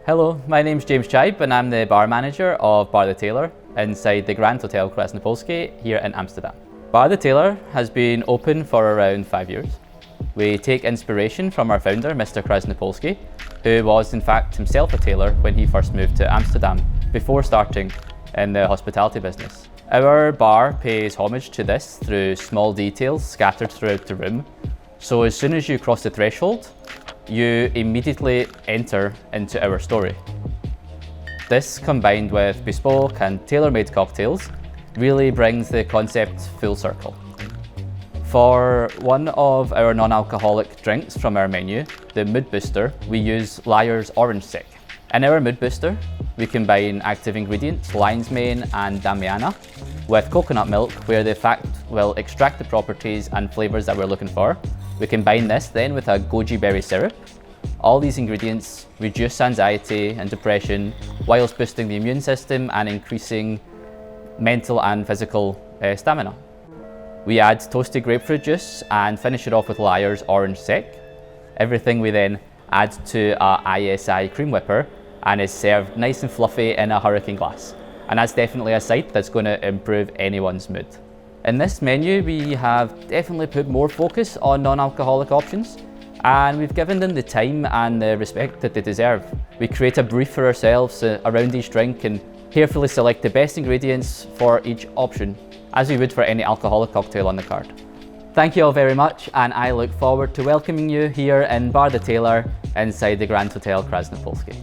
Hello, my name's James Chaib and I'm the bar manager of Bar The Tailor inside the Grand Hotel Krasnapolsky here in Amsterdam. Bar The Tailor has been open for around 5 years. We take inspiration from our founder, Mr. Krasnapolsky, who was in fact himself a tailor when he first moved to Amsterdam before starting in the hospitality business. Our bar pays homage to this through small details scattered throughout the room. So as soon as you cross the threshold, you immediately enter into our story. This, combined with bespoke and tailor-made cocktails, really brings the concept full circle. For one of our non-alcoholic drinks from our menu, the Mood Booster, we use Lyre's Orange Sec. In our Mood Booster, we combine active ingredients lion's mane and Damiana with coconut milk, where the fact will extract the properties and flavours that we're looking for. We combine this then with a Goji Berry Syrup. All these ingredients reduce anxiety and depression whilst boosting the immune system and increasing mental and physical stamina. We add toasted grapefruit juice and finish it off with Lyre's Orange Sec. Everything we then add to a ISI cream whipper and is served nice and fluffy in a hurricane glass. And that's definitely a sight that's going to improve anyone's mood. In this menu, we have definitely put more focus on non-alcoholic options, and we've given them the time and the respect that they deserve. We create a brief for ourselves around each drink and carefully select the best ingredients for each option, as we would for any alcoholic cocktail on the card. Thank you all very much, and I look forward to welcoming you here in Bar The Tailor inside the Grand Hotel Krasnapolsky.